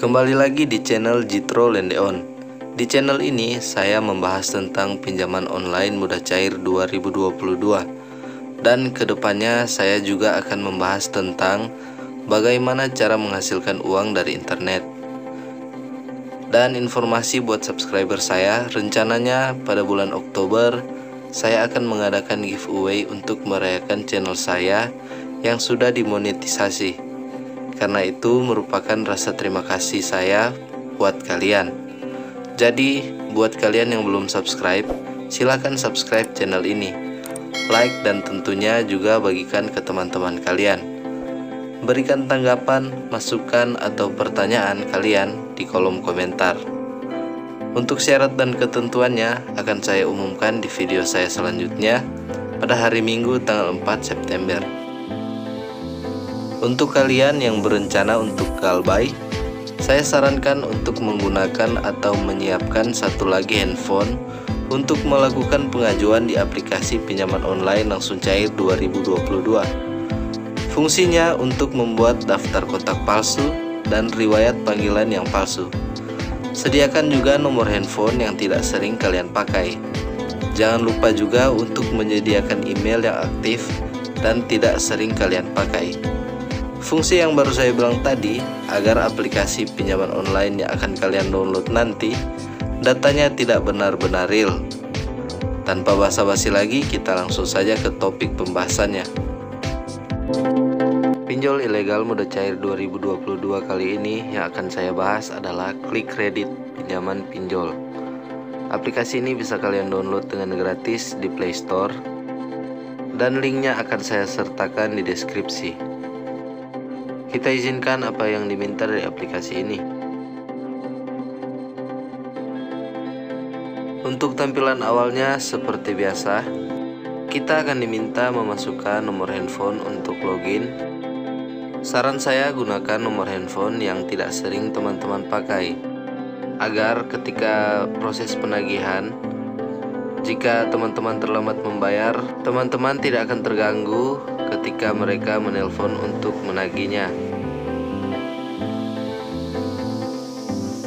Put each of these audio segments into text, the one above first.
Kembali lagi di channel Jitro Lendeon. Di channel ini saya membahas tentang pinjaman online mudah cair 2022. Dan kedepannya saya juga akan membahas tentang bagaimana cara menghasilkan uang dari internet. Dan informasi buat subscriber saya, rencananya pada bulan Oktober saya akan mengadakan giveaway untuk merayakan channel saya yang sudah dimonetisasi. Karena itu merupakan rasa terima kasih saya buat kalian. Jadi buat kalian yang belum subscribe, silahkan subscribe channel ini, like dan tentunya juga bagikan ke teman-teman kalian. Berikan tanggapan, masukan atau pertanyaan kalian di kolom komentar. Untuk syarat dan ketentuannya akan saya umumkan di video saya selanjutnya pada hari Minggu tanggal 4 September. Untuk kalian yang berencana untuk galbay, saya sarankan untuk menggunakan atau menyiapkan satu lagi handphone untuk melakukan pengajuan di aplikasi pinjaman online langsung cair 2022. Fungsinya untuk membuat daftar kontak palsu dan riwayat panggilan yang palsu. Sediakan juga nomor handphone yang tidak sering kalian pakai. Jangan lupa juga untuk menyediakan email yang aktif dan tidak sering kalian pakai. Fungsi yang baru saya bilang tadi, agar aplikasi pinjaman online yang akan kalian download nanti, datanya tidak benar-benar real. Tanpa basa-basi lagi, kita langsung saja ke topik pembahasannya. Pinjol ilegal mudah cair 2022 kali ini yang akan saya bahas adalah Klik Kredit Pinjaman Pinjol. Aplikasi ini bisa kalian download dengan gratis di Play Store, dan linknya akan saya sertakan di deskripsi. Kita izinkan apa yang diminta dari aplikasi ini. Untuk tampilan awalnya seperti biasa, kita akan diminta memasukkan nomor handphone untuk login. Saran saya gunakan nomor handphone yang tidak sering teman-teman pakai, agar ketika proses penagihan, jika teman-teman terlambat membayar, teman-teman tidak akan terganggu ketika mereka menelpon untuk menagihnya.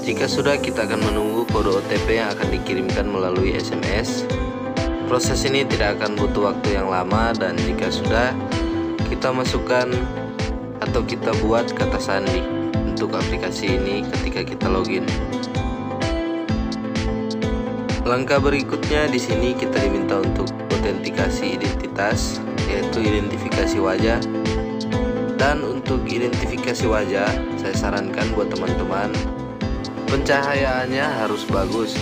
Jika sudah, kita akan menunggu kode OTP yang akan dikirimkan melalui SMS. Proses ini tidak akan butuh waktu yang lama, dan jika sudah, kita masukkan atau kita buat kata sandi untuk aplikasi ini ketika kita login. Langkah berikutnya di sini kita diminta untuk autentikasi identitas, yaitu identifikasi wajah. Dan untuk identifikasi wajah, saya sarankan buat teman-teman, pencahayaannya harus bagus.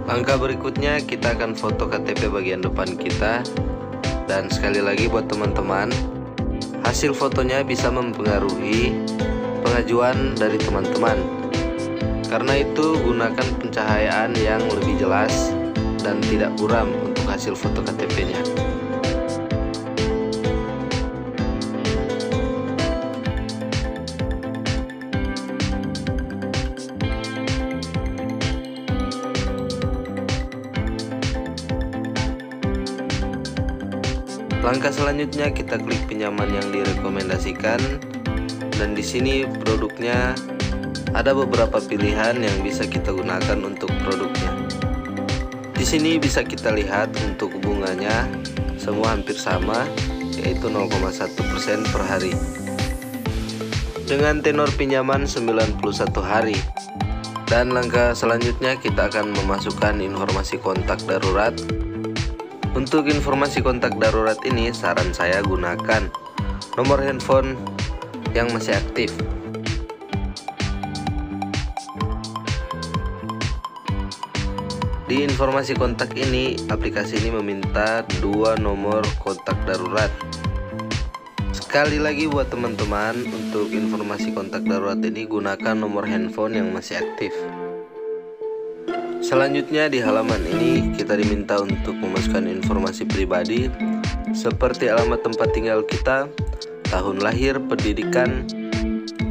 Langkah berikutnya kita akan foto KTP bagian depan kita. Dan sekali lagi buat teman-teman, hasil fotonya bisa mempengaruhi pengajuan dari teman-teman. Karena itu gunakan pencahayaan yang lebih jelas dan tidak buram untuk hasil foto KTP-nya. Langkah selanjutnya kita klik pinjaman yang direkomendasikan. Dan di sini produknya ada beberapa pilihan yang bisa kita gunakan untuk produknya. Di sini bisa kita lihat untuk bunganya semua hampir sama, yaitu 0,1% per hari. Dengan tenor pinjaman 91 hari. Dan langkah selanjutnya kita akan memasukkan informasi kontak darurat. Untuk informasi kontak darurat ini saran saya gunakan nomor handphone yang masih aktif. Di informasi kontak ini, aplikasi ini meminta 2 nomor kontak darurat. Sekali lagi buat teman-teman, untuk informasi kontak darurat ini gunakan nomor handphone yang masih aktif. Selanjutnya di halaman ini kita diminta untuk memasukkan informasi pribadi seperti alamat tempat tinggal kita, tahun lahir, pendidikan,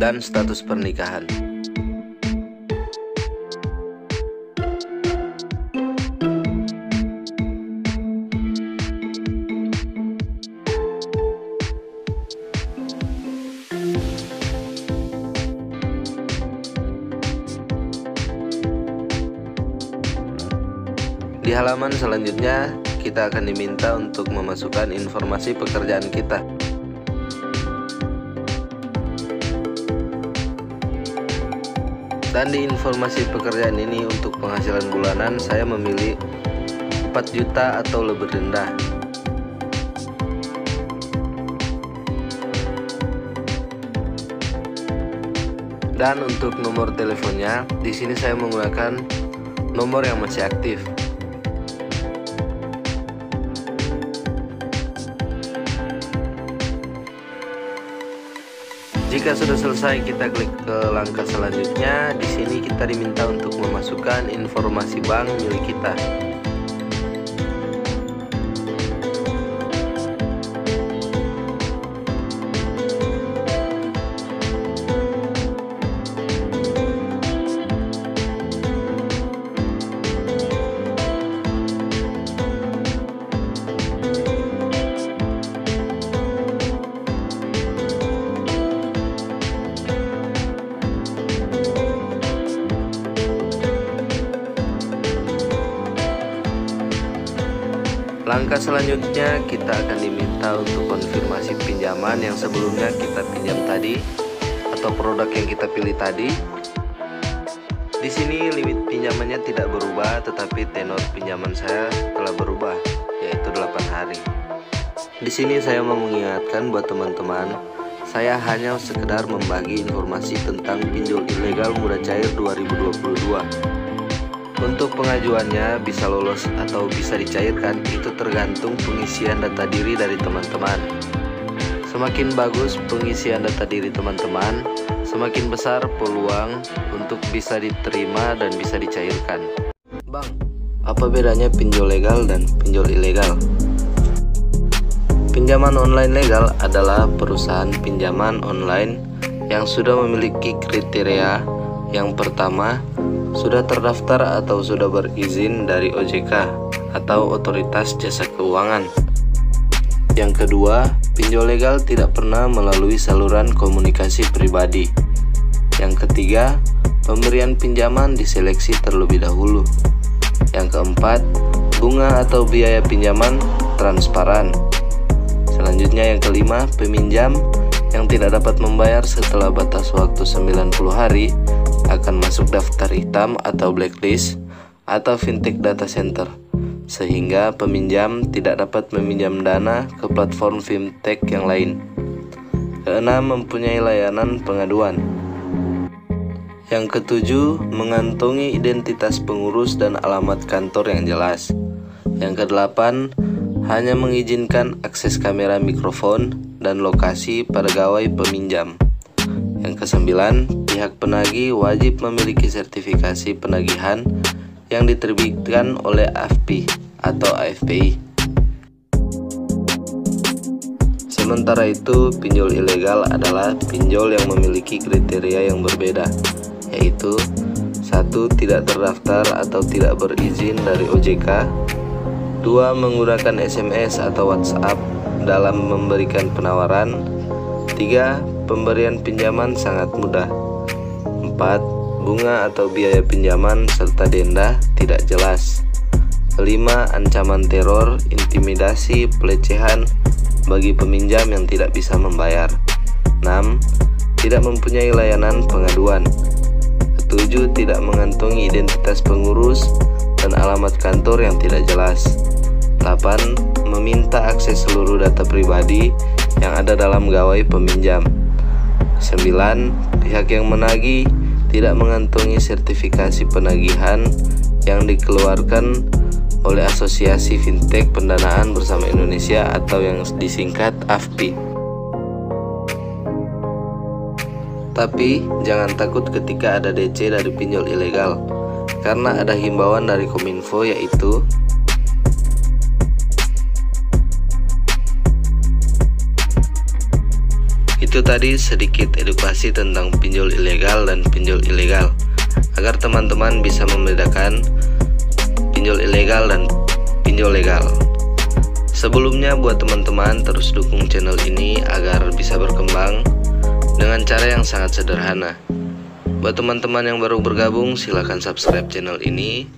dan status pernikahan. Di halaman selanjutnya, kita akan diminta untuk memasukkan informasi pekerjaan kita. Dan di informasi pekerjaan ini untuk penghasilan bulanan saya memilih 4 juta atau lebih rendah. Dan untuk nomor teleponnya, di sini saya menggunakan nomor yang masih aktif. Jika sudah selesai, kita klik ke langkah selanjutnya. Di sini kita diminta untuk memasukkan informasi bank milik kita. Langkah selanjutnya, kita akan diminta untuk konfirmasi pinjaman yang sebelumnya kita pinjam tadi atau produk yang kita pilih tadi. Di sini limit pinjamannya tidak berubah, tetapi tenor pinjaman saya telah berubah, yaitu 8 hari. Di sini saya mau mengingatkan buat teman-teman, saya hanya sekedar membagi informasi tentang pinjol ilegal muda cair 2022. Untuk pengajuannya bisa lolos atau bisa dicairkan itu tergantung pengisian data diri dari teman-teman. Semakin bagus pengisian data diri teman-teman, semakin besar peluang untuk bisa diterima dan bisa dicairkan. Bang, apa bedanya pinjol legal dan pinjol ilegal? Pinjaman online legal adalah perusahaan pinjaman online yang sudah memiliki kriteria. Yang pertama, sudah terdaftar atau sudah berizin dari OJK atau Otoritas Jasa Keuangan. Yang kedua, pinjol legal tidak pernah melalui saluran komunikasi pribadi. Yang ketiga, pemberian pinjaman diseleksi terlebih dahulu. Yang keempat, bunga atau biaya pinjaman transparan. Selanjutnya yang kelima, peminjam yang tidak dapat membayar setelah batas waktu 90 hari akan masuk daftar hitam atau blacklist atau fintech data center, sehingga peminjam tidak dapat meminjam dana ke platform fintech yang lain. Keenam, mempunyai layanan pengaduan. Yang ketujuh, mengantongi identitas pengurus dan alamat kantor yang jelas. Yang kedelapan, hanya mengizinkan akses kamera, mikrofon, dan lokasi pada gawai peminjam. Yang kesembilan, pihak penagih wajib memiliki sertifikasi penagihan yang diterbitkan oleh AFPI atau AFPI. Sementara itu, pinjol ilegal adalah pinjol yang memiliki kriteria yang berbeda, yaitu 1. Tidak terdaftar atau tidak berizin dari OJK. 2. Menggunakan SMS atau WhatsApp dalam memberikan penawaran. 3. Pemberian pinjaman sangat mudah. 4. Bunga atau biaya pinjaman serta denda tidak jelas. 5. Ancaman teror, intimidasi, pelecehan bagi peminjam yang tidak bisa membayar. 6. Tidak mempunyai layanan pengaduan. 7. Tidak mengantongi identitas pengurus dan alamat kantor yang tidak jelas. 8. Meminta akses seluruh data pribadi yang ada dalam gawai peminjam. 9. Pihak yang menagih tidak mengantongi sertifikasi penagihan yang dikeluarkan oleh Asosiasi Fintech Pendanaan Bersama Indonesia atau yang disingkat AFPI. Tapi jangan takut ketika ada DC dari pinjol ilegal, karena ada himbauan dari Kominfo, yaitu itu tadi sedikit edukasi tentang pinjol ilegal dan pinjol ilegal, agar teman-teman bisa membedakan pinjol ilegal dan pinjol legal. Sebelumnya, buat teman-teman terus dukung channel ini agar bisa berkembang dengan cara yang sangat sederhana. Buat teman-teman yang baru bergabung, silahkan subscribe channel ini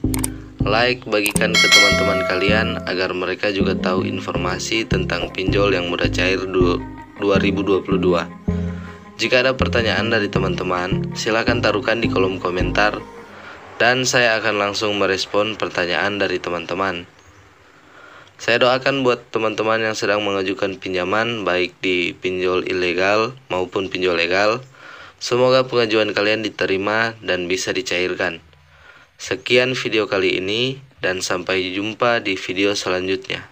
like, bagikan ke teman-teman kalian agar mereka juga tahu informasi tentang pinjol yang mudah cair 2022. Jika ada pertanyaan dari teman-teman, silakan taruhkan di kolom komentar dan saya akan langsung merespon pertanyaan dari teman-teman. Saya doakan buat teman-teman yang sedang mengajukan pinjaman baik di pinjol ilegal maupun pinjol legal, semoga pengajuan kalian diterima dan bisa dicairkan. Sekian video kali ini dan sampai jumpa di video selanjutnya.